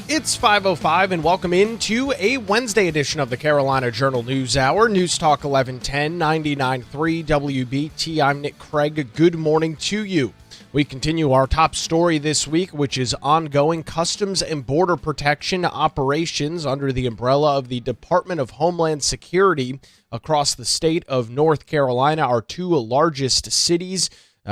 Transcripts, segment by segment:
It's 5:05 and welcome into a Wednesday edition of the Carolina Journal News Hour. News Talk 1110 99.3 WBT. I'm Nick Craig. Good morning to you. We continue our top story this week, which is ongoing Customs and Border Protection operations under the umbrella of the Department of Homeland Security across the state of North Carolina. Our two largest cities,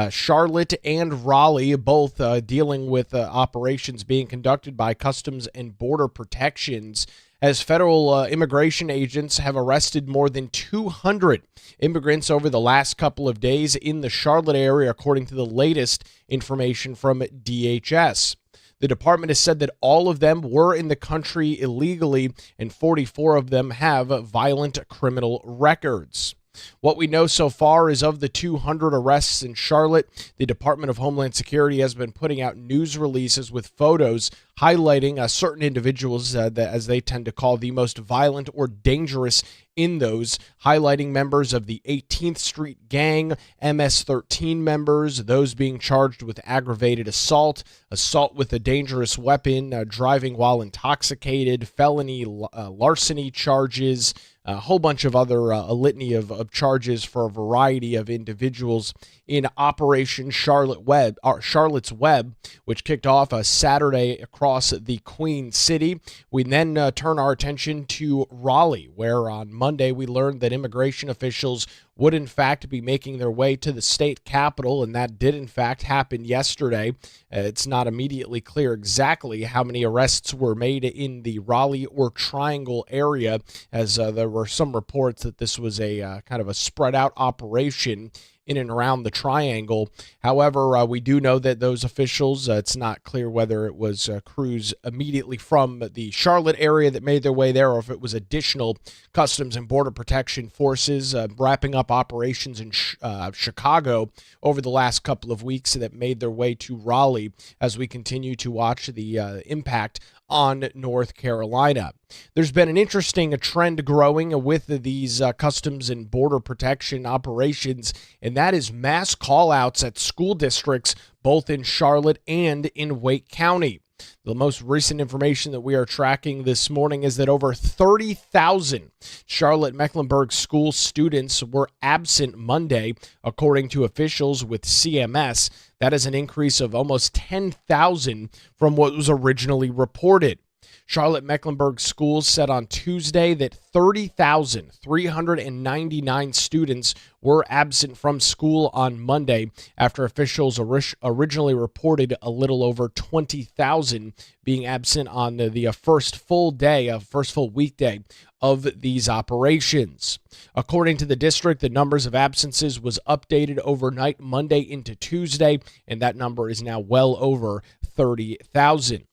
Charlotte and Raleigh, both dealing with operations being conducted by Customs and Border Protections, as federal immigration agents have arrested more than 200 immigrants over the last couple of days in the Charlotte area, according to the latest information from DHS. The department has said that all of them were in the country illegally, and 44 of them have violent criminal records. What we know so far is of the 200 arrests in Charlotte, the Department of Homeland Security has been putting out news releases with photos highlighting certain individuals that, as they tend to call, the most violent or dangerous in those, highlighting members of the 18th Street Gang, MS-13 members, those being charged with aggravated assault, assault with a dangerous weapon, driving while intoxicated, felony larceny charges, a whole bunch of other, a litany of charges for a variety of individuals in Operation Charlotte's Web, which kicked off Saturday across the Queen City. We then turn our attention to Raleigh, where on Monday we learned that immigration officials would in fact be making their way to the state capitol, and that did in fact happen yesterday. It's not immediately clear exactly how many arrests were made in the Raleigh or Triangle area, as there were some reports that this was a kind of a spread out operation in and around the Triangle. However, we do know that those officials, it's not clear whether it was crews immediately from the Charlotte area that made their way there, or if it was additional Customs and Border Protection forces wrapping up operations in Chicago over the last couple of weeks that made their way to Raleigh, as we continue to watch the impact on North Carolina. There's been an interesting trend growing with these Customs and Border Protection operations, and that is mass call-outs at school districts both in Charlotte and in Wake County. The most recent information that we are tracking this morning is that over 30,000 Charlotte-Mecklenburg school students were absent Monday, according to officials with CMS. That is an increase of almost 10,000 from what was originally reported. Charlotte-Mecklenburg schools said on Tuesday that 30,399 students were absent from school on Monday, after officials originally reported a little over 20,000 being absent on the first full weekday of these operations. According to the district, the numbers of absences was updated overnight Monday into Tuesday, and that number is now well over 30,000.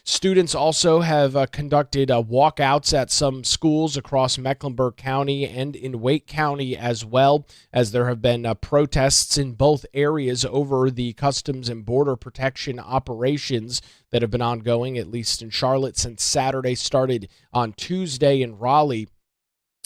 Students also have conducted walkouts at some schools across Mecklenburg County and in Wake County, as well as there have been protests in both areas over the Customs and Border Protection operations that have been ongoing, at least in Charlotte, since Saturday, started on Tuesday in Raleigh.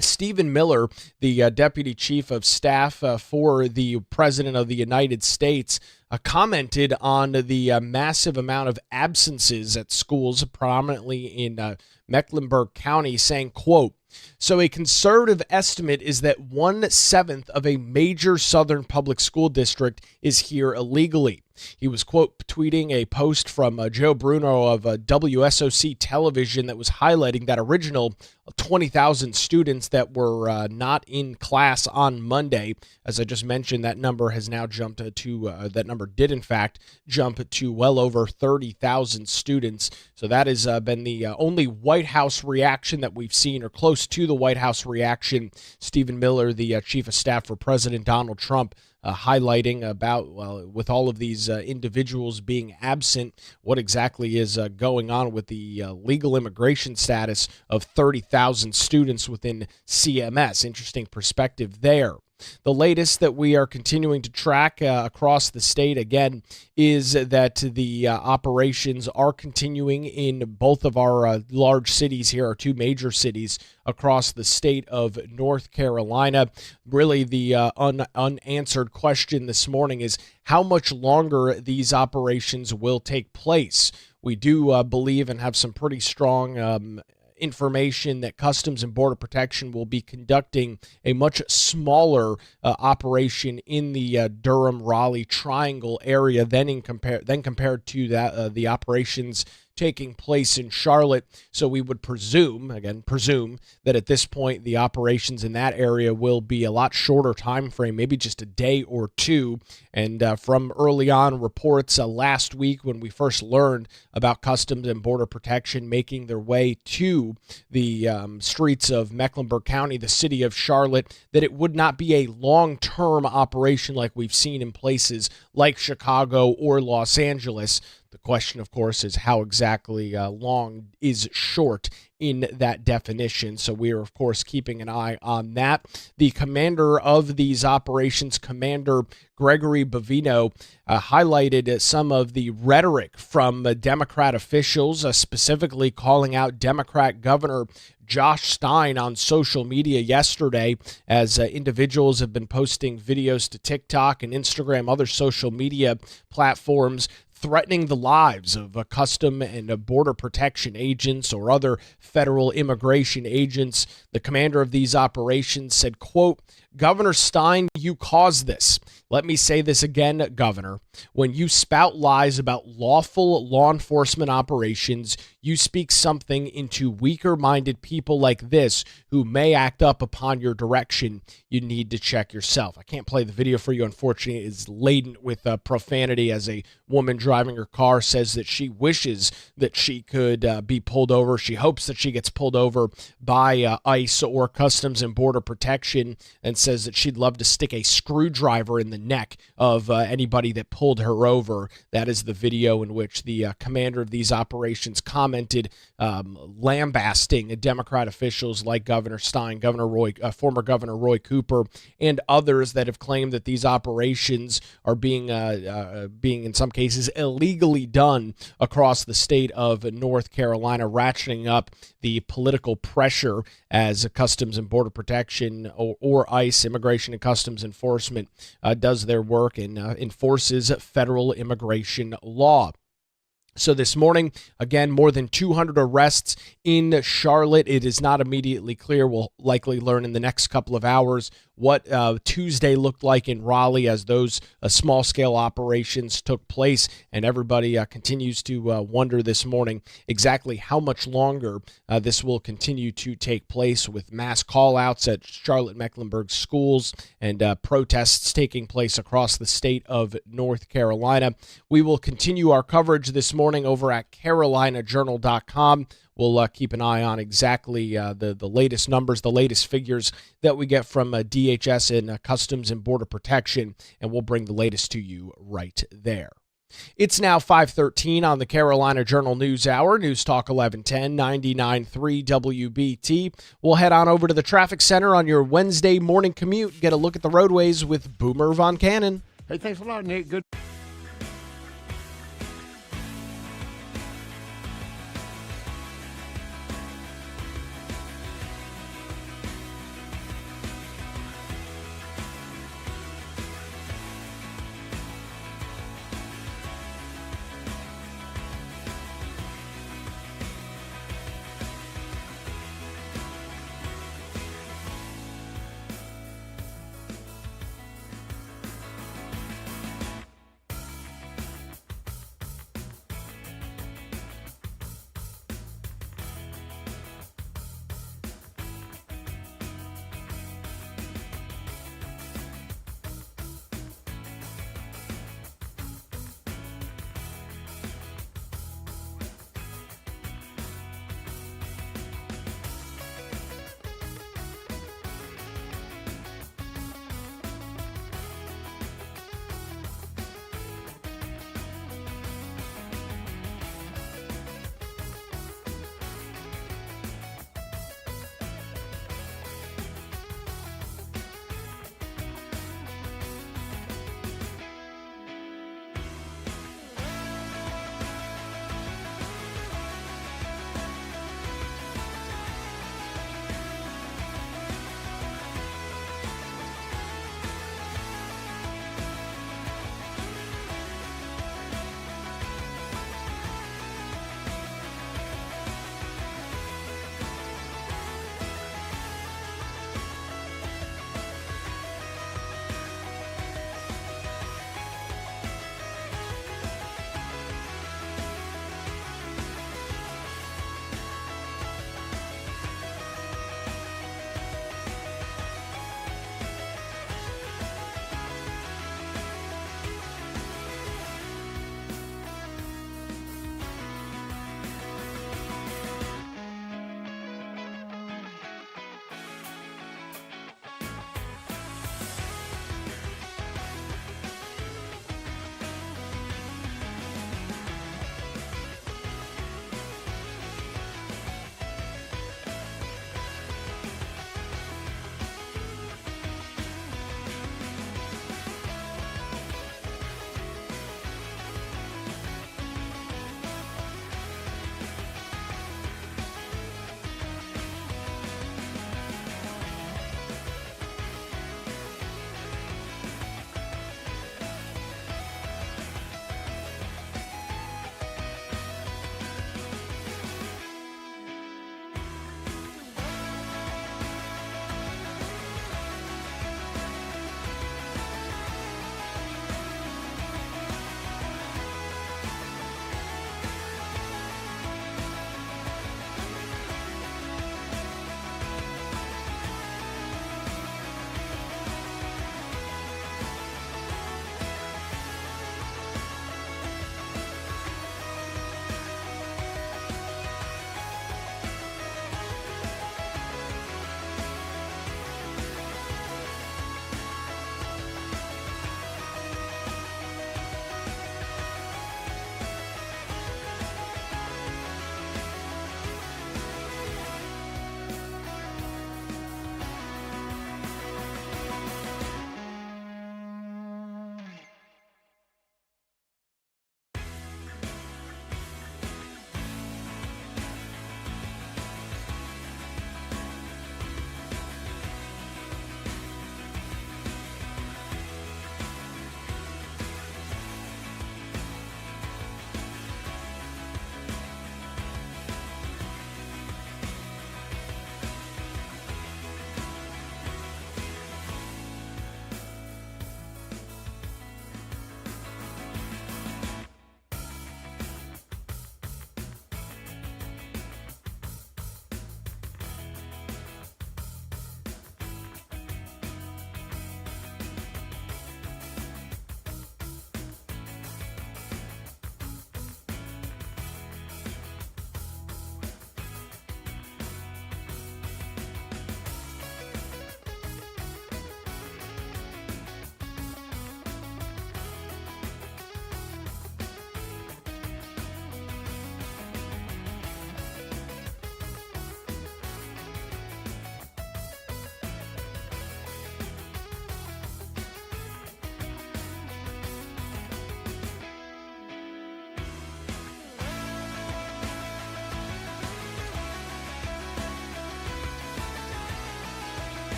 Stephen Miller, the deputy chief of staff for the President of the United States, commented on the massive amount of absences at schools, prominently in Mecklenburg County, saying, quote, "So a conservative estimate is that 1/7 of a major southern public school district is here illegally." He was, quote, tweeting a post from Joe Bruno of WSOC television that was highlighting that original 20,000 students that were not in class on Monday. As I just mentioned, that number has now jumped that number did in fact jump to well over 30,000 students. So that has been the only White House reaction that we've seen, or close to the White House reaction. Stephen Miller, the chief of staff for President Donald Trump, highlighting about, with all of these individuals being absent, what exactly is going on with the legal immigration status of 30,000 students within CMS. Interesting perspective there. The latest that we are continuing to track across the state, again, is that the operations are continuing in both of our large cities here, our two major cities across the state of North Carolina. Really, the unanswered question this morning is how much longer these operations will take place. We do believe and have some pretty strong information that Customs and Border Protection will be conducting a much smaller operation in the Durham-Raleigh Triangle area than compared to the operations taking place in Charlotte. So we would presume that at this point the operations in that area will be a lot shorter time frame, maybe just a day or two. And from early on reports last week when we first learned about Customs and Border Protection making their way to the streets of Mecklenburg County, the city of Charlotte, that it would not be a long-term operation like we've seen in places like Chicago or Los Angeles. The question, of course, is how exactly long is short in that definition. So we are, of course, keeping an eye on that. The commander of these operations, Commander Gregory Bovino, highlighted some of the rhetoric from Democrat officials, specifically calling out Democrat Governor Josh Stein on social media yesterday, as individuals have been posting videos to TikTok and Instagram, other social media platforms, threatening the lives of Custom and Border Protection agents or other federal immigration agents. The commander of these operations said, quote, "Governor Stein, you caused this. Let me say this again, Governor. When you spout lies about lawful law enforcement operations, you speak something into weaker-minded people like this who may act up upon your direction. You need to check yourself." I can't play the video for you. Unfortunately, it is laden with profanity as a woman driving her car says that she wishes that she could be pulled over. She hopes that she gets pulled over by ICE or Customs and Border Protection, and says that she'd love to stick a screwdriver in the neck of anybody that pulled her over. That is the video in which the commander of these operations commented, lambasting Democrat officials like Governor Stein, former Governor Roy Cooper, and others that have claimed that these operations are being in some cases illegally done across the state of North Carolina, ratcheting up the political pressure as Customs and Border Protection or ICE, Immigration and Customs Enforcement, does their work and enforces federal immigration law. So this morning, again, more than 200 arrests in Charlotte. It is not immediately clear. We'll likely learn in the next couple of hours what Tuesday looked like in Raleigh as those small-scale operations took place, and everybody continues to wonder this morning exactly how much longer this will continue to take place, with mass call-outs at Charlotte Mecklenburg schools and protests taking place across the state of North Carolina. We will continue our coverage this morning over at CarolinaJournal.com. We'll keep an eye on exactly the latest numbers, the latest figures that we get from DHS and Customs and Border Protection, and we'll bring the latest to you right there. It's now 5:13 on the Carolina Journal News Hour, News Talk 1110, 99.3 WBT. We'll head on over to the traffic center on your Wednesday morning commute, get a look at the roadways with Boomer Von Cannon. Hey, thanks a lot, Nick. Good.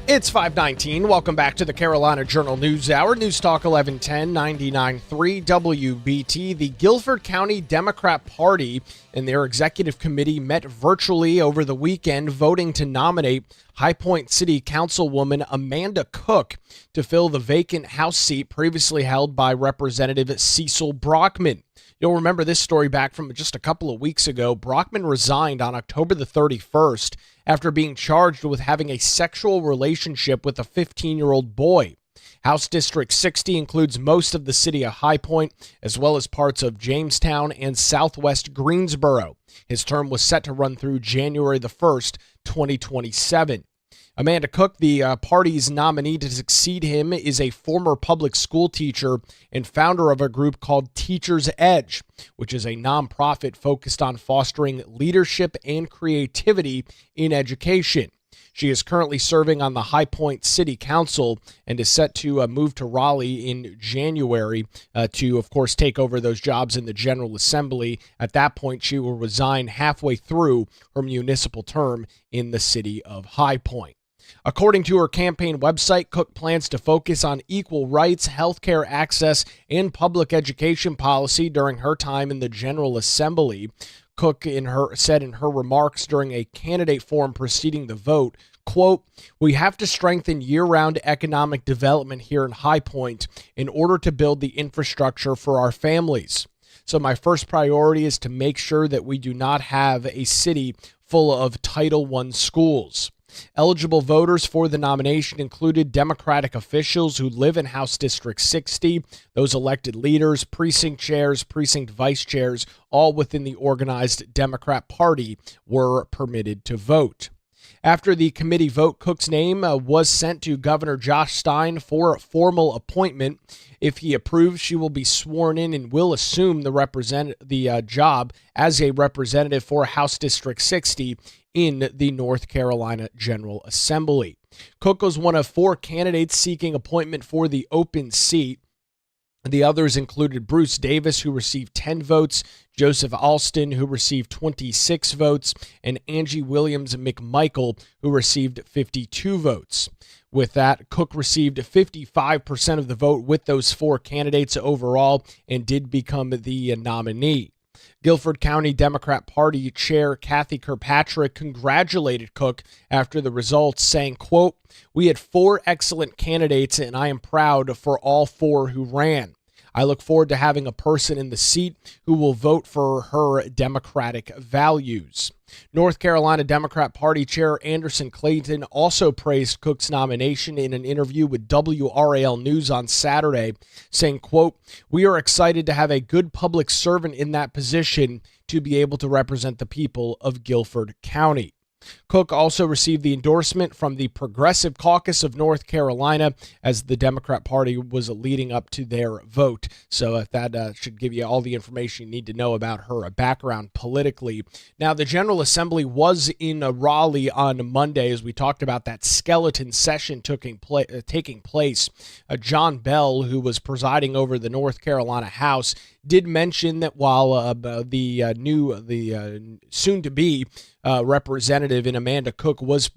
It's 5:19. Welcome back to the Carolina Journal News Hour. News Talk 1110 99.3 WBT. The Guilford County Democrat Party and their executive committee met virtually over the weekend, voting to nominate High Point City Councilwoman Amanda Cook to fill the vacant House seat previously held by Representative Cecil Brockman. You'll remember this story back from just a couple of weeks ago. Brockman resigned on October the 31st after being charged with having a sexual relationship with a 15-year-old boy. House District 60 includes most of the city of High Point, as well as parts of Jamestown and southwest Greensboro. His term was set to run through January the 1st, 2027. Amanda Cook, the party's nominee to succeed him, is a former public school teacher and founder of a group called Teacher's Edge, which is a nonprofit focused on fostering leadership and creativity in education. She is currently serving on the High Point City Council and is set to move to Raleigh in January to, of course, take over those jobs in the General Assembly. At that point, she will resign halfway through her municipal term in the city of High Point. According to her campaign website, Cook plans to focus on equal rights, healthcare access, and public education policy during her time in the General Assembly. Cook said in her remarks during a candidate forum preceding the vote, quote, "We have to strengthen year-round economic development here in High Point in order to build the infrastructure for our families. So my first priority is to make sure that we do not have a city full of Title I schools." Eligible voters for the nomination included Democratic officials who live in House District 60, those elected leaders, precinct chairs, precinct vice chairs, all within the organized Democrat Party were permitted to vote. After the committee vote, Cook's name was sent to Governor Josh Stein for formal appointment. If he approves, she will be sworn in and will assume the job as a representative for House District 60 in the North Carolina General Assembly. Cook was one of 4 candidates seeking appointment for the open seat. The others included Bruce Davis, who received 10 votes, Joseph Alston, who received 26 votes, and Angie Williams McMichael, who received 52 votes. With that, Cook received 55% of the vote with those 4 candidates overall and did become the nominee. Guilford County Democrat Party Chair Kathy Kirkpatrick congratulated Cook after the results, saying, quote, "We had 4 excellent candidates, and I am proud for all 4 who ran. I look forward to having a person in the seat who will vote for her democratic values." North Carolina Democrat Party Chair Anderson Clayton also praised Cook's nomination in an interview with WRAL News on Saturday, saying, quote, "We are excited to have a good public servant in that position to be able to represent the people of Guilford County." Cook also received the endorsement from the Progressive Caucus of North Carolina as the Democrat Party was leading up to their vote. So that should give you all the information you need to know about her background politically. Now, the General Assembly was in Raleigh on Monday, as we talked about that skeleton session taking place. John Bell, who was presiding over the North Carolina House, did mention that while the soon-to-be representative in Amanda Cook was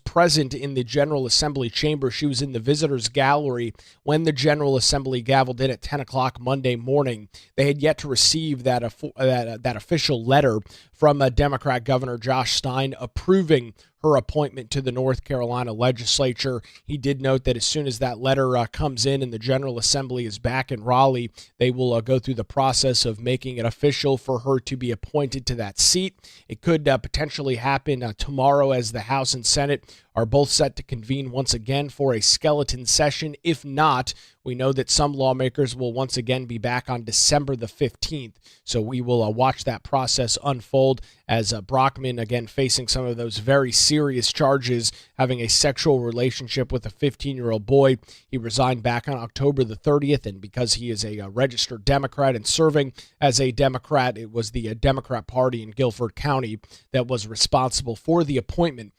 present in the General Assembly chamber, she was in the visitors gallery when the General Assembly gavelled in at 10 o'clock Monday morning. They had yet to receive that official letter from Democrat Governor Josh Stein approving her appointment to the North Carolina legislature. He did note that as soon as that letter comes in and the General Assembly is back in Raleigh, they will go through the process of making it official for her to be appointed to that seat. It could potentially happen tomorrow, as the House and Senate are both set to convene once again for a skeleton session. If not, we know that some lawmakers will once again be back on December the 15th. So we will watch that process unfold as Brockman, again, facing some of those very serious charges, having a sexual relationship with a 15-year-old boy. He resigned back on October the 30th, and because he is a registered Democrat and serving as a Democrat, it was the Democrat Party in Guilford County that was responsible for the appointment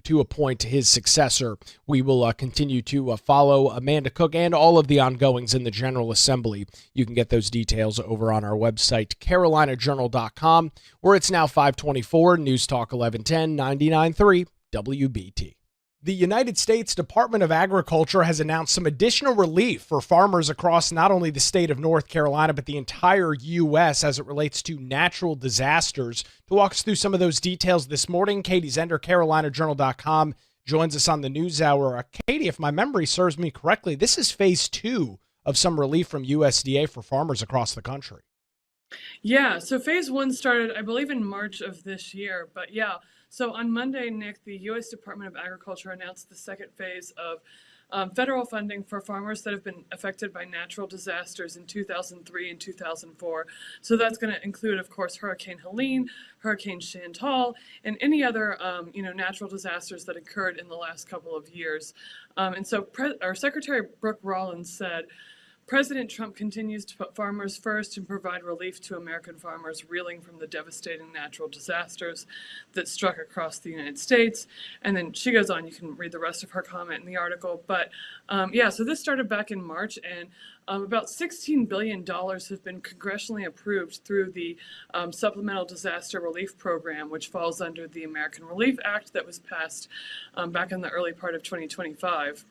to appoint his successor. We will continue to follow Amanda Cook and all of the ongoings in the General Assembly. You can get those details over on our website, carolinajournal.com, where it's now 524 News Talk 1110 99.3 WBT. The United States Department of Agriculture has announced some additional relief for farmers across not only the state of North Carolina, but the entire U.S. as it relates to natural disasters. To walk us through some of those details this morning, Katie Zender, CarolinaJournal.com, joins us on the News Hour. Katie, if my memory serves me correctly, this is phase 2 of some relief from USDA for farmers across the country. Yeah, so phase 1 started, I believe, in March of this year. But yeah, so on Monday, Nick, the U.S. Department of Agriculture announced the second phase of federal funding for farmers that have been affected by natural disasters in 2003 and 2004. So that's going to include, of course, Hurricane Helene, Hurricane Chantal, and any other natural disasters that occurred in the last couple of years. And so our Secretary Brooke Rollins said, President Trump continues to put farmers first and provide relief to American farmers reeling from the devastating natural disasters that struck across the United States. And then she goes on, you can read the rest of her comment in the article. But so this started back in March, and about $16 billion have been congressionally approved through the Supplemental Disaster Relief Program, which falls under the American Relief Act that was passed back in the early part of 2025.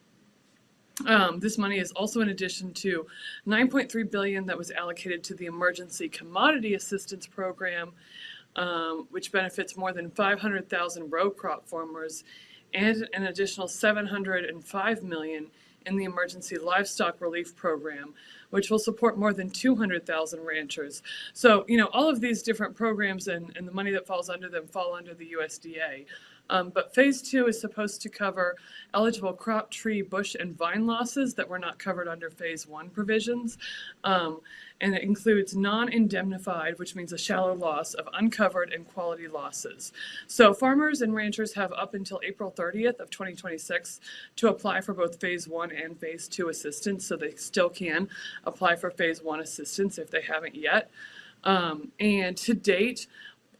This money is also in addition to $9.3 billion that was allocated to the Emergency Commodity Assistance Program, which benefits more than 500,000 row crop farmers, and an additional $705 million in the Emergency Livestock Relief Program, which will support more than 200,000 ranchers. So, all of these different programs and the money that falls under them fall under the USDA. But phase 2 is supposed to cover eligible crop, tree, bush, and vine losses that were not covered under phase 1 provisions. And it includes non-indemnified, which means a shallow loss of uncovered and quality losses. So farmers and ranchers have up until April 30th of 2026 to apply for both phase 1 and phase 2 assistance. So they still can apply for phase 1 assistance if they haven't yet. And to date,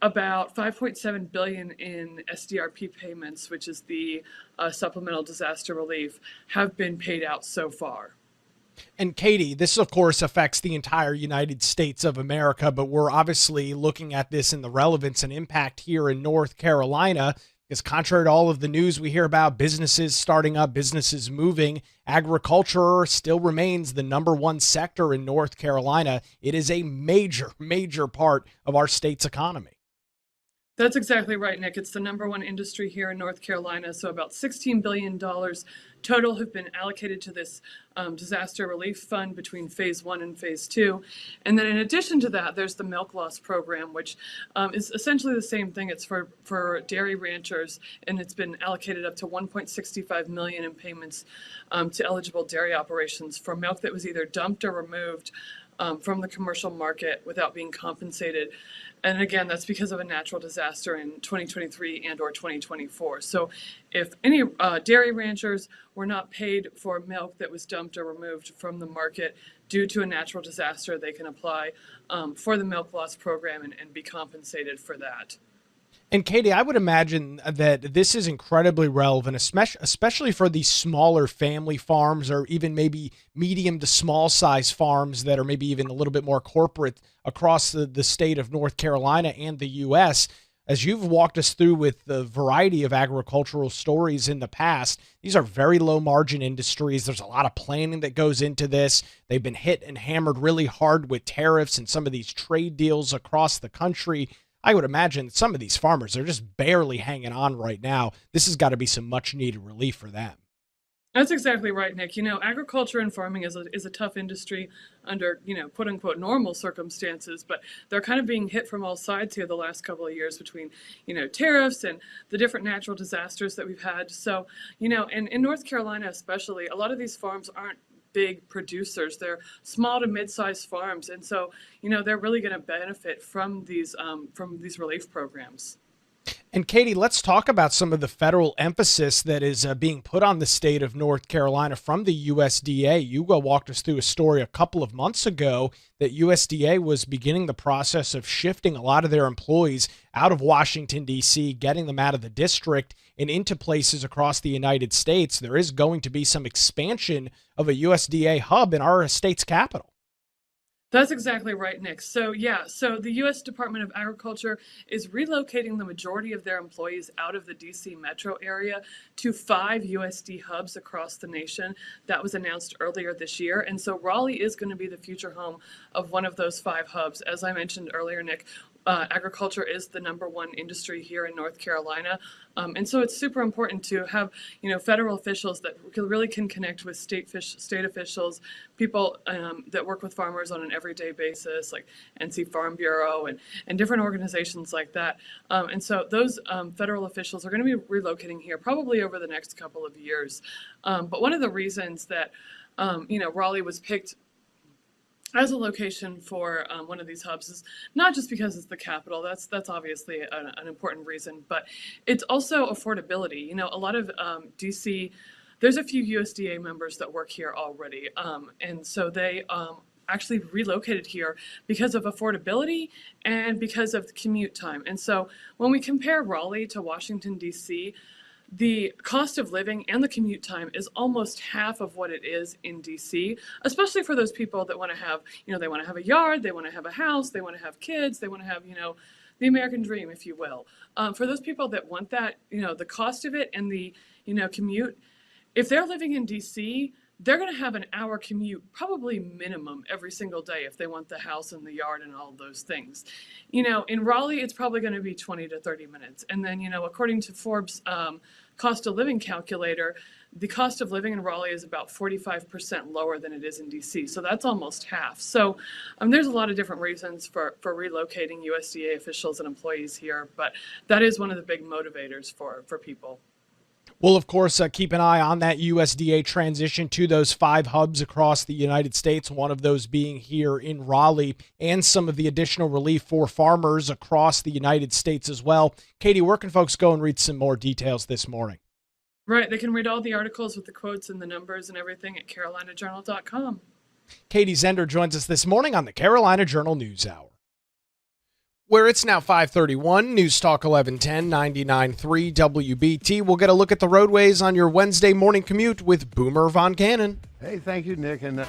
about $5.7 billion in SDRP payments, which is the supplemental disaster relief, have been paid out so far. And Katie, this of course affects the entire United States of America, but we're obviously looking at this in the relevance and impact here in North Carolina, because contrary to all of the news we hear about businesses starting up, businesses moving, agriculture still remains the number one sector in North Carolina. It is a major, major part of our state's economy. That's exactly right, Nick. It's the number one industry here in North Carolina. So about $16 billion total have been allocated to this disaster relief fund between phase 1 and phase 2. And then in addition to that, there's the milk loss program, which is essentially the same thing. It's for dairy ranchers, and it's been allocated up to $1.65 million in payments to eligible dairy operations for milk that was either dumped or removed from the commercial market without being compensated. And again, that's because of a natural disaster in 2023 and or 2024. So if any dairy ranchers were not paid for milk that was dumped or removed from the market due to a natural disaster, they can apply for the milk loss program and be compensated for that. And Katie, I would imagine that this is incredibly relevant, especially for these smaller family farms or even maybe medium to small size farms that are maybe even a little bit more corporate across the state of North Carolina and the U.S. As you've walked us through with the variety of agricultural stories in the past, these are very low margin industries. There's a lot of planning that goes into this. They've been hit and hammered really hard with tariffs and some of these trade deals across the country. I would imagine some of these farmers are just barely hanging on right now. This has got to be some much needed relief for them. That's exactly right, Nick. Agriculture and farming is a tough industry under, quote unquote, normal circumstances, but they're kind of being hit from all sides here the last couple of years between, tariffs and the different natural disasters that we've had. So, and in North Carolina especially, a lot of these farms aren't big producers. They're small to mid-sized farms, and so they're really going to benefit from these relief programs. And Katie, let's talk about some of the federal emphasis that is being put on the state of North Carolina from the USDA. You walked us through a story a couple of months ago that USDA was beginning the process of shifting a lot of their employees out of Washington, D.C., getting them out of the district and into places across the United States. There is going to be some expansion of a USDA hub in our state's capital. That's exactly right, Nick. So the U.S. Department of Agriculture is relocating the majority of their employees out of the D.C. metro area to 5 USD hubs across the nation. That was announced earlier this year. And so Raleigh is going to be the future home of one of those 5 hubs. As I mentioned earlier, Nick, agriculture is the #1 industry here in North Carolina. And so it's super important to have, federal officials that really can connect with state officials, people that work with farmers on an everyday basis, like NC Farm Bureau and different organizations like that. And so those federal officials are going to be relocating here probably over the next couple of years. But one of the reasons that, Raleigh was picked as a location for one of these hubs is not just because it's the capital. That's obviously an important reason, but it's also affordability. A lot of DC, there's a few USDA members that work here already, and so they actually relocated here because of affordability and because of the commute time. And so when we compare Raleigh to Washington, D.C., the cost of living and the commute time is almost half of what it is in DC, especially for those people that want to have, they want to have a yard, they want to have a house, they want to have kids, they want to have, the American dream, if you will. For those people that want that, the cost of it and the, commute, if they're living in DC, they're going to have an hour commute, probably minimum every single day if they want the house and the yard and all those things. In Raleigh, it's probably going to be 20 to 30 minutes. And then, according to Forbes' cost of living calculator, the cost of living in Raleigh is about 45% lower than it is in DC. So that's almost half. So there's a lot of different reasons for relocating USDA officials and employees here, but that is one of the big motivators for people. We'll, of course, keep an eye on that USDA transition to those 5 hubs across the United States, one of those being here in Raleigh, and some of the additional relief for farmers across the United States as well. Katie, where can folks go and read some more details this morning? Right. They can read all the articles with the quotes and the numbers and everything at carolinajournal.com. Katie Zender joins us this morning on the Carolina Journal News Hour, where it's now 5:31, News Talk 1110, 99.3 WBT. We'll get a look at the roadways on your Wednesday morning commute with Boomer Von Cannon. Hey, thank you, Nick. And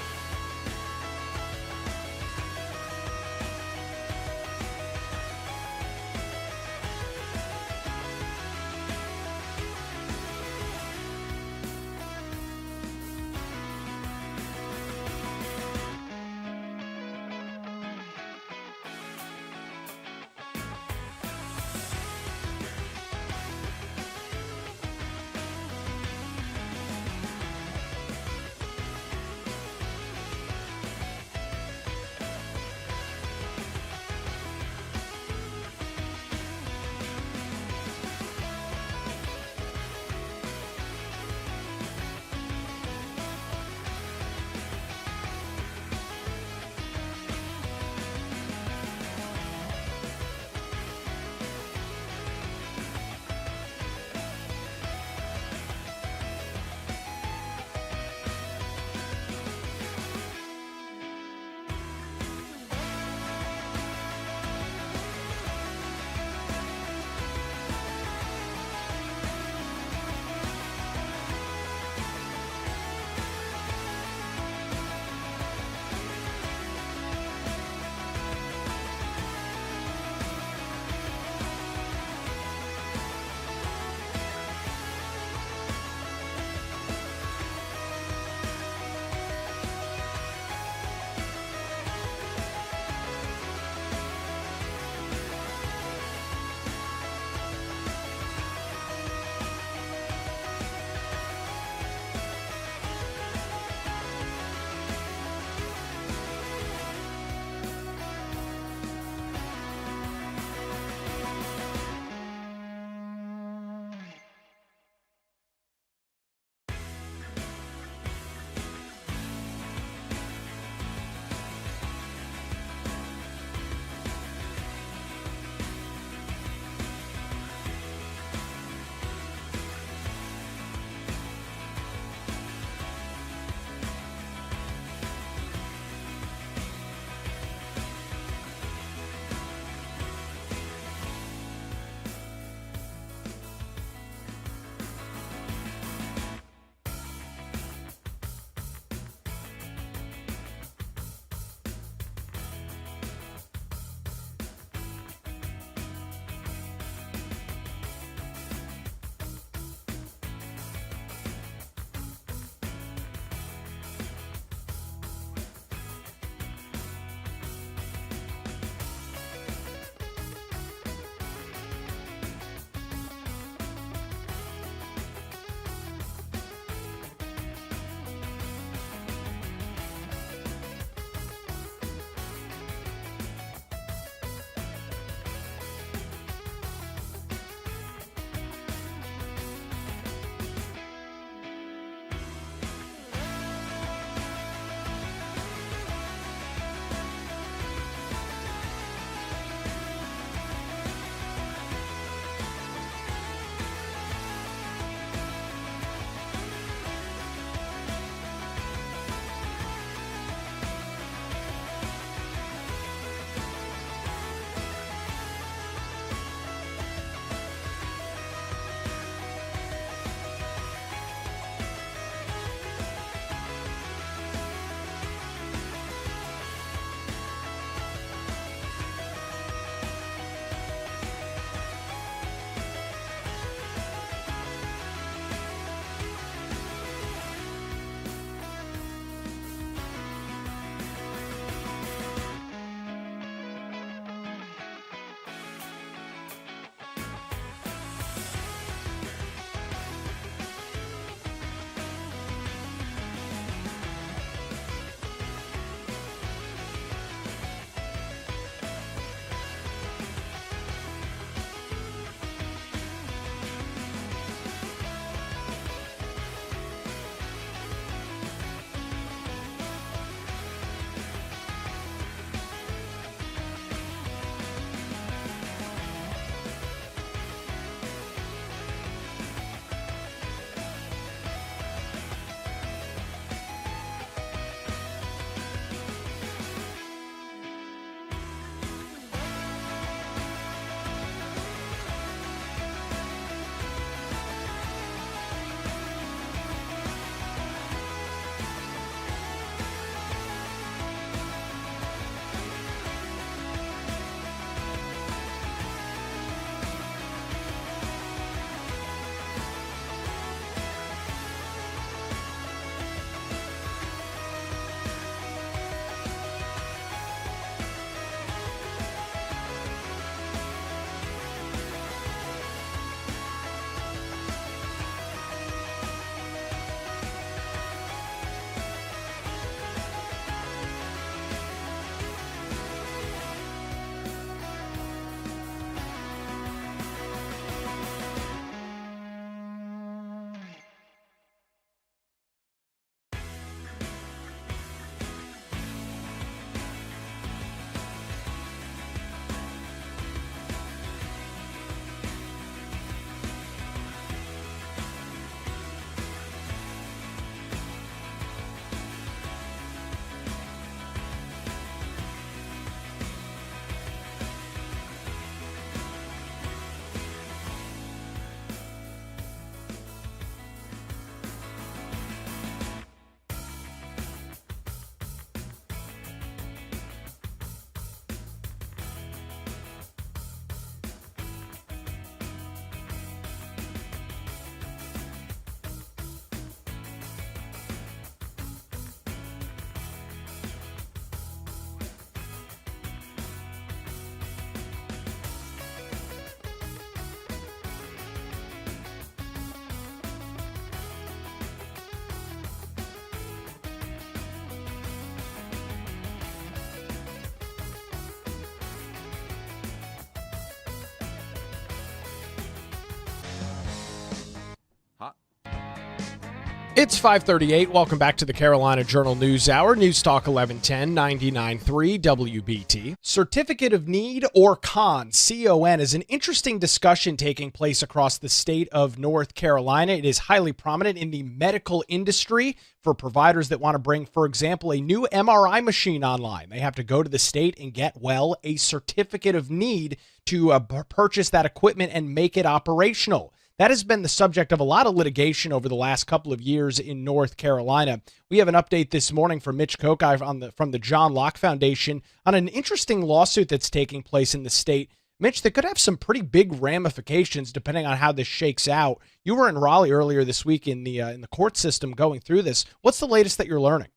It's 5:38. Welcome back to the Carolina Journal News Hour. News Talk 1110 99.3 WBT. Certificate of Need, or CON, C-O-N, is an interesting discussion taking place across the state of North Carolina. It is highly prominent in the medical industry for providers that want to bring, for example, a new MRI machine online. They have to go to the state and get, a certificate of need to purchase that equipment and make it operational. That has been the subject of a lot of litigation over the last couple of years in North Carolina. We have an update this morning from Mitch Kokai from the John Locke Foundation on an interesting lawsuit that's taking place in the state. Mitch, that could have some pretty big ramifications depending on how this shakes out. You were in Raleigh earlier this week in the court system going through this. What's the latest that you're learning?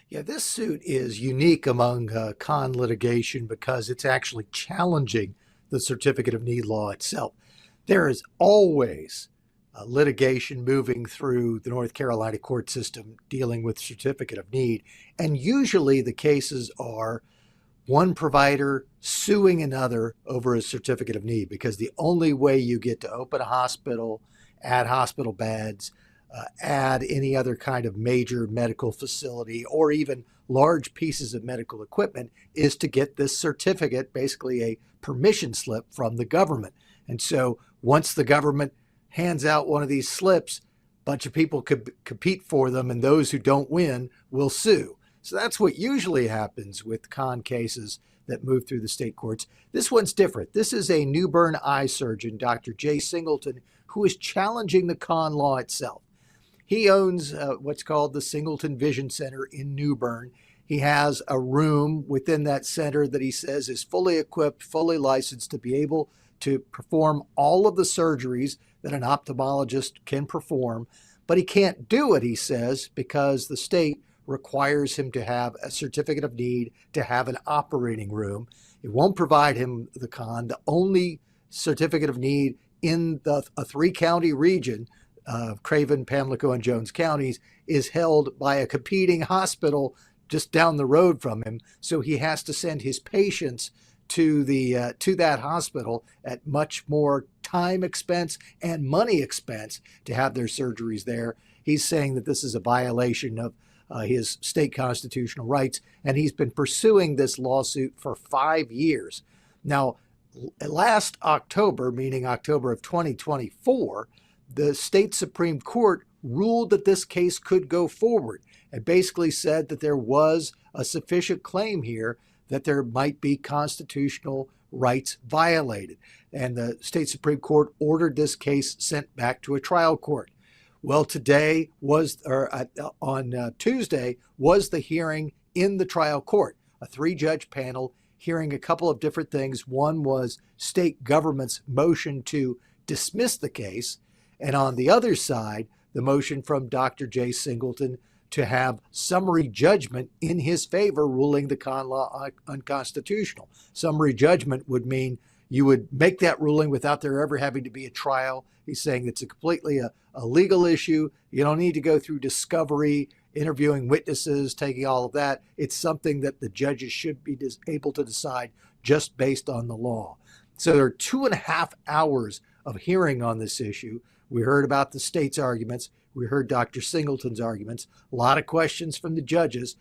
Yeah, this suit is unique among con litigation because it's actually challenging the Certificate of Need law itself. There is always litigation moving through the North Carolina court system dealing with Certificate of Need. And usually the cases are one provider suing another over a Certificate of Need, because the only way you get to open a hospital, add hospital beds, add any other kind of major medical facility, or even large pieces of medical equipment, is to get this certificate, basically a permission slip from the government. And so once the government hands out one of these slips, a bunch of people could compete for them, and those who don't win will sue. So that's what usually happens with con cases that move through the state courts. This one's different. This is a New Bern eye surgeon, Dr. Jay Singleton, who is challenging the con law itself. He owns what's called the Singleton Vision Center in New Bern. He has a room within that center that he says is fully equipped, fully licensed to be able to perform all of the surgeries that an ophthalmologist can perform. But he can't do it, he says, because the state requires him to have a Certificate of Need to have an operating room. It won't provide him the con. The only Certificate of Need in a three-county region, Craven, Pamlico, and Jones counties, is held by a competing hospital just down the road from him. So he has to send his patients to that hospital at much more time expense and money expense to have their surgeries there. He's saying that this is a violation of his state constitutional rights, and he's been pursuing this lawsuit for 5 years. Now, last October, meaning October of 2024, the state Supreme Court ruled that this case could go forward and basically said that there was a sufficient claim here that there might be constitutional rights violated. And the state Supreme Court ordered this case sent back to a trial court. Well, on Tuesday was the hearing in the trial court, a 3-judge panel hearing a couple of different things. One was state government's motion to dismiss the case, and on the other side, the motion from Dr. Jay Singleton to have summary judgment in his favor, ruling the con law unconstitutional. Summary judgment would mean you would make that ruling without there ever having to be a trial. He's saying it's completely a legal issue. You don't need to go through discovery, interviewing witnesses, taking all of that. It's something that the judges should be able to decide just based on the law. So there are 2.5 hours of hearing on this issue. We heard about the state's arguments. We heard Dr. Singleton's arguments, a lot of questions from the judges,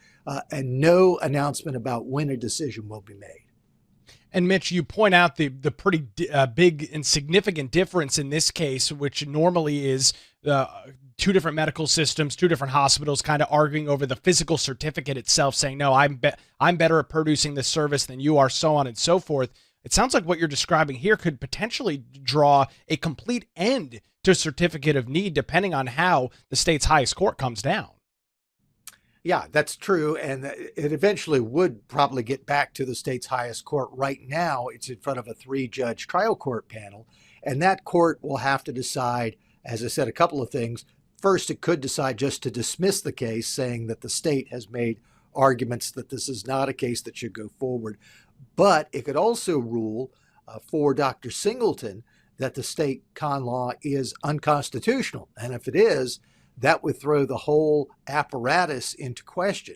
and no announcement about when a decision will be made. And Mitch, you point out the pretty big and significant difference in this case, which normally is two different medical systems, two different hospitals kind of arguing over the physical certificate itself, saying, no, I'm better at producing this service than you are, so on and so forth. It sounds like what you're describing here could potentially draw a complete end to Certificate of Need, depending on how the state's highest court comes down. Yeah, that's true. And it eventually would probably get back to the state's highest court. Right now, it's in front of a 3-judge trial court panel. And that court will have to decide, as I said, a couple of things. First, it could decide just to dismiss the case, saying that the state has made arguments that this is not a case that should go forward. But it could also rule for Dr. Singleton that the state con law is unconstitutional. And if it is, that would throw the whole apparatus into question.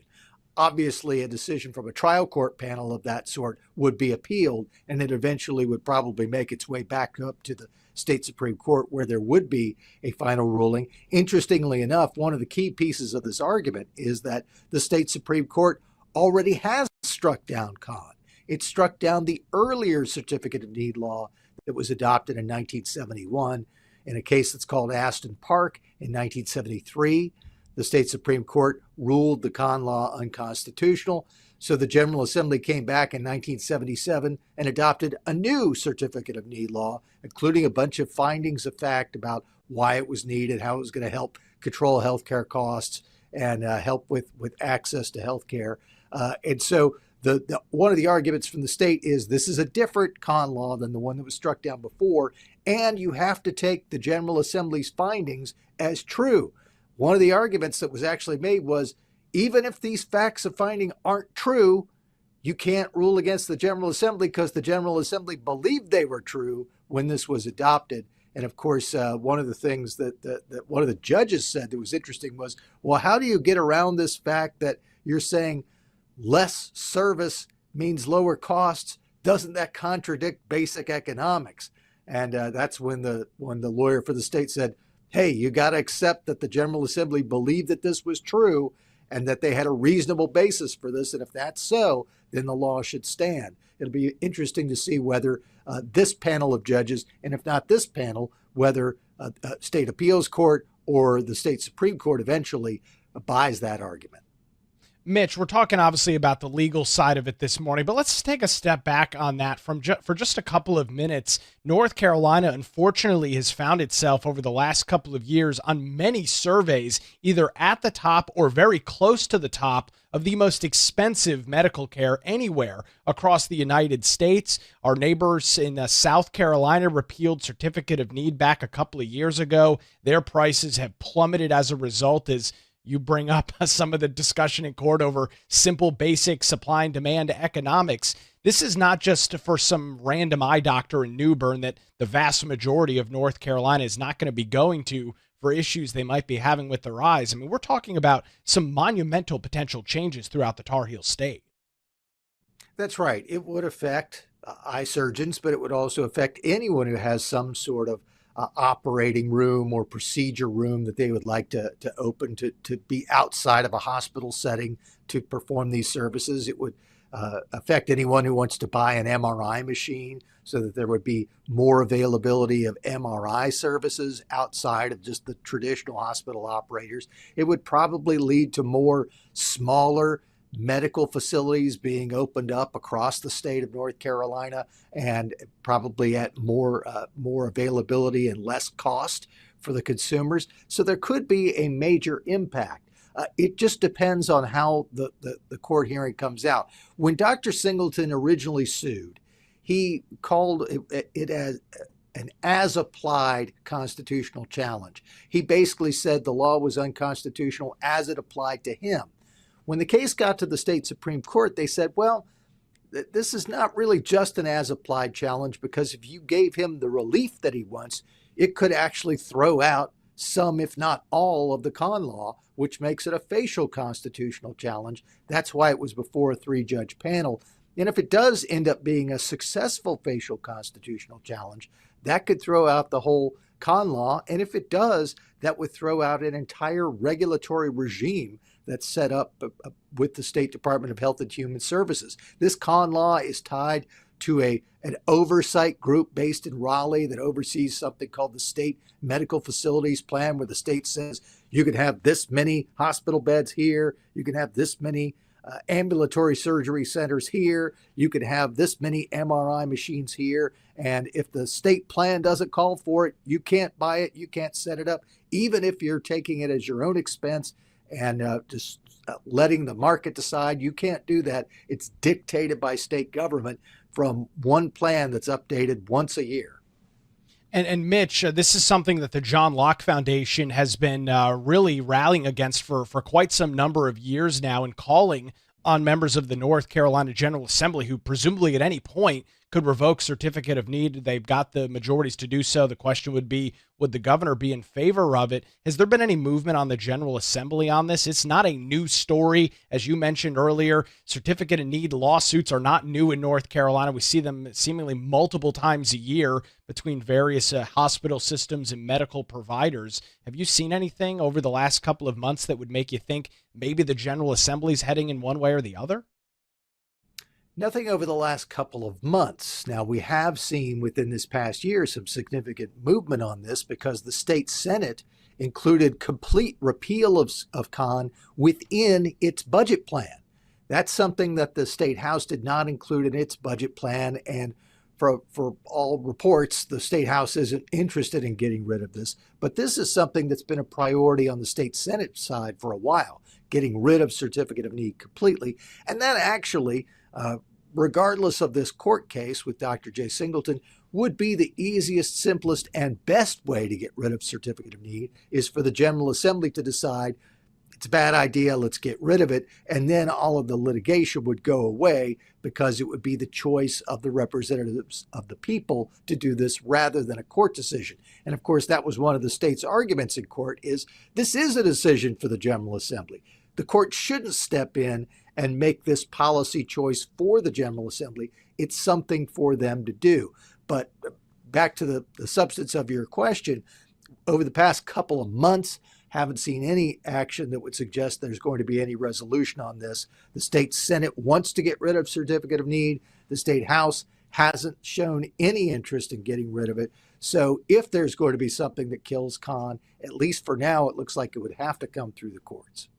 obviously a decision from a trial court panel of that sort would be appealed, and it eventually would probably make its way back up to the state Supreme Court where there would be a final ruling. Interestingly enough, one of the key pieces of this argument is that the state Supreme Court already has struck down Kahn. It struck down the earlier certificate of need law that was adopted in 1971 in a case that's called Aston Park in 1973. The state Supreme Court ruled the Kahn law unconstitutional. So the General Assembly came back in 1977 and adopted a new certificate of need law, including a bunch of findings of fact about why it was needed, how it was going to help control healthcare costs and help with access to healthcare. And so the one of the arguments from the state is this is a different Kahn law than the one that was struck down before, and you have to take the General Assembly's findings as true. One of the arguments that was actually made was, even if these facts of finding aren't true, you can't rule against the General Assembly because the General Assembly believed they were true when this was adopted. And of course, one of the things that one of the judges said that was interesting was, well, how do you get around this fact that you're saying less service means lower costs? Doesn't that contradict basic economics? And that's when the lawyer for the state said, hey, you got to accept that the General Assembly believed that this was true and that they had a reasonable basis for this. And if that's so, then the law should stand. It'll be interesting to see whether this panel of judges, and if not this panel, whether state appeals court or the state Supreme Court eventually buys that argument. Mitch, we're talking obviously about the legal side of it this morning, but let's take a step back on that for just a couple of minutes. North Carolina, unfortunately, has found itself over the last couple of years on many surveys, either at the top or very close to the top of the most expensive medical care anywhere across the United States. Our neighbors in South Carolina repealed certificate of need back a couple of years ago. Their prices have plummeted as a result, as you bring up some of the discussion in court over simple, basic supply and demand economics. This is not just for some random eye doctor in New Bern that the vast majority of North Carolina is not going to be going to for issues they might be having with their eyes. I mean, we're talking about some monumental potential changes throughout the Tar Heel state. That's right. It would affect eye surgeons, but it would also affect anyone who has some sort of operating room or procedure room that they would like to open to be outside of a hospital setting to perform these services. It would affect anyone who wants to buy an MRI machine so that there would be more availability of MRI services outside of just the traditional hospital operators. It would probably lead to more smaller medical facilities being opened up across the state of North Carolina, and probably at more availability and less cost for the consumers. So there could be a major impact. It just depends on how the court hearing comes out. When Dr. Singleton originally sued, he called it as an as-applied constitutional challenge. He basically said the law was unconstitutional as it applied to him. When the case got to the state Supreme Court, they said, well, this is not really just an as-applied challenge, because if you gave him the relief that he wants, it could actually throw out some, if not all, of the Kahn law, which makes it a facial constitutional challenge. That's why it was before a 3-judge panel. And if it does end up being a successful facial constitutional challenge, that could throw out the whole Kahn law. And if it does, that would throw out an entire regulatory regime that's set up with the State Department of Health and Human Services. This Kahn law is tied to an oversight group based in Raleigh that oversees something called the State Medical Facilities Plan, where the state says you can have this many hospital beds here, you can have this many ambulatory surgery centers here, you can have this many MRI machines here, and if the state plan doesn't call for it, you can't buy it, you can't set it up, even if you're taking it as your own expense and just letting the market decide. You can't do that. It's dictated by state government from one plan that's updated once a year. And Mitch, this is something that the John Locke Foundation has been really rallying against for quite some number of years now, and calling on members of the North Carolina General Assembly, who presumably at any point could revoke certificate of need. They've got the majorities to do so. The question would be, would the governor be in favor of it? Has there been any movement on the General Assembly on this? It's not a new story. As you mentioned earlier, certificate of need lawsuits are not new in North Carolina. We see them seemingly multiple times a year between various hospital systems and medical providers. Have you seen anything over the last couple of months that would make you think maybe the General Assembly is heading in one way or the other? Nothing over the last couple of months. Now, we have seen within this past year some significant movement on this because the state Senate included complete repeal of con within its budget plan. That's something that the state House did not include in its budget plan. And for all reports, the state House isn't interested in getting rid of this. But this is something that's been a priority on the state Senate side for a while, getting rid of certificate of need completely. And that actually, regardless of this court case with Dr. J. Singleton, would be the easiest, simplest, and best way to get rid of certificate of need is for the General Assembly to decide it's a bad idea, let's get rid of it, and then all of the litigation would go away because it would be the choice of the representatives of the people to do this rather than a court decision. And of course, that was one of the state's arguments in court is this is a decision for the General Assembly. The court shouldn't step in and make this policy choice for the General Assembly. It's something for them to do. But back to the substance of your question, over the past couple of months, haven't seen any action that would suggest there's going to be any resolution on this. The state Senate wants to get rid of certificate of need. The state House hasn't shown any interest in getting rid of it. So if there's going to be something that kills con, at least for now, it looks like it would have to come through the courts.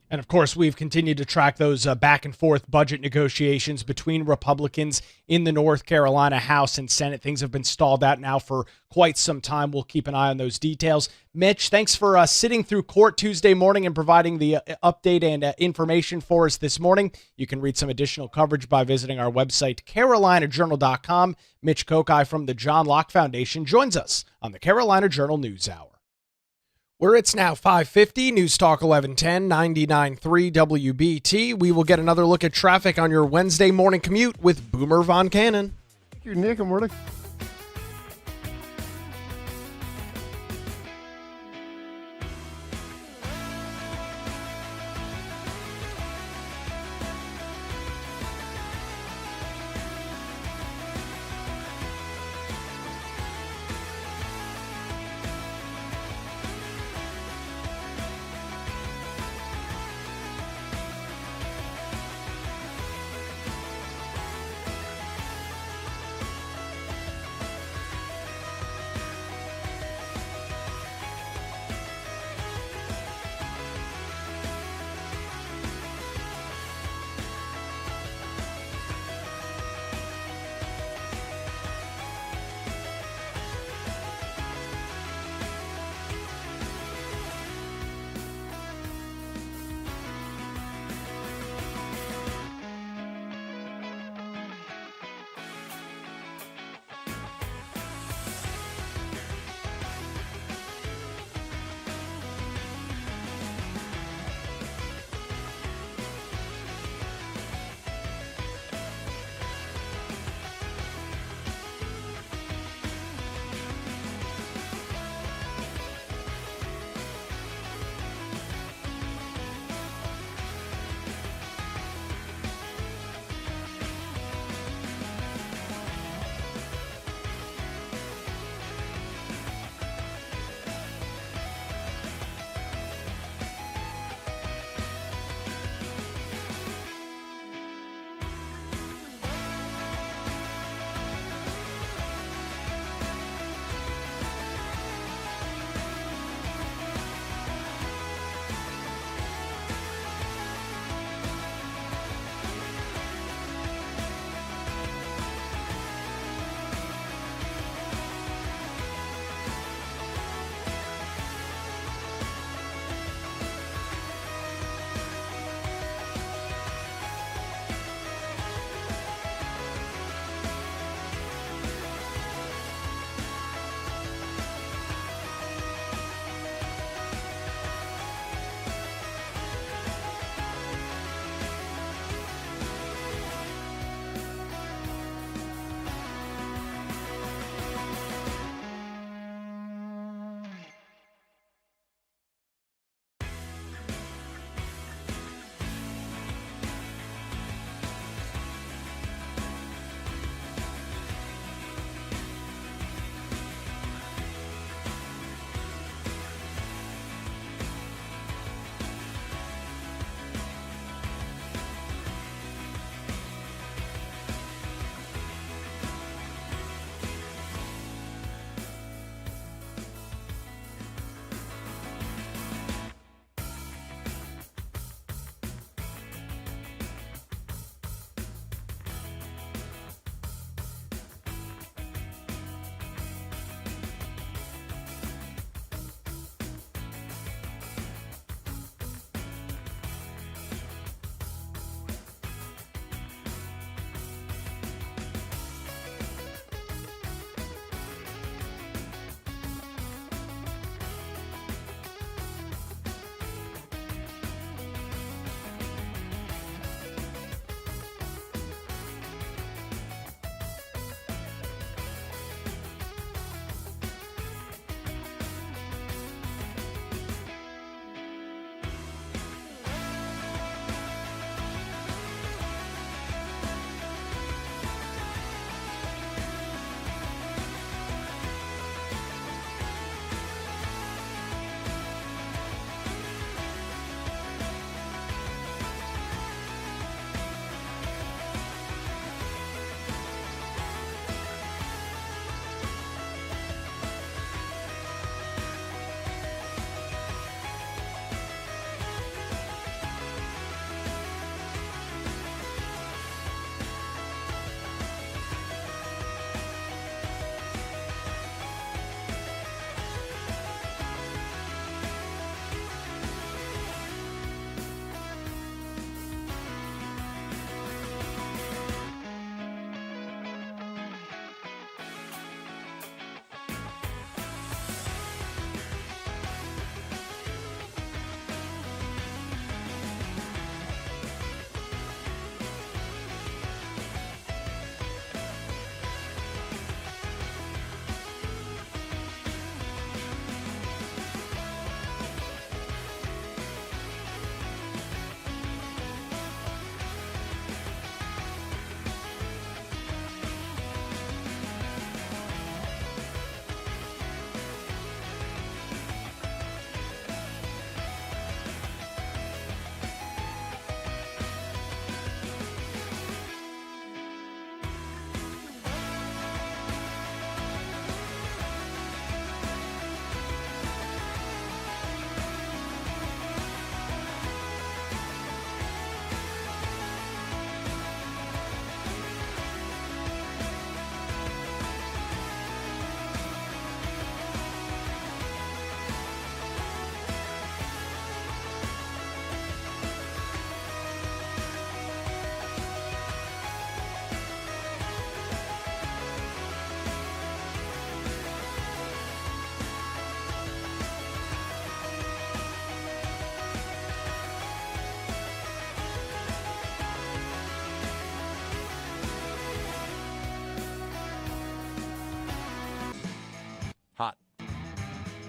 And of course, we've continued to track those back and forth budget negotiations between Republicans in the North Carolina House and Senate. Things have been stalled out now for quite some time. We'll keep an eye on those details. Mitch, thanks for sitting through court Tuesday morning and providing the update and information for us this morning. You can read some additional coverage by visiting our website, carolinajournal.com. Mitch Kokai from the John Locke Foundation joins us on the Carolina Journal News Hour. Where it's now 5:50, News Talk 1110, 99.3 WBT. We will get another look at traffic on your Wednesday morning commute with Boomer Von Cannon. Thank you, Nick. Good morning.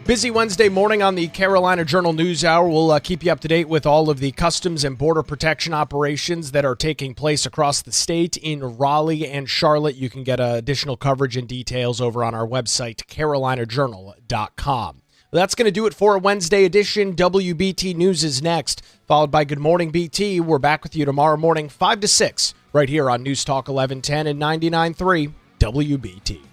Busy Wednesday morning on the Carolina Journal News Hour. We'll keep you up to date with all of the customs and border protection operations that are taking place across the state in Raleigh and Charlotte. You can get additional coverage and details over on our website, carolinajournal.com. That's going to do it for a Wednesday edition. WBT News is next, followed by Good Morning BT. We're back with you tomorrow morning, 5 to 6, right here on News Talk 1110 and 99.3 WBT.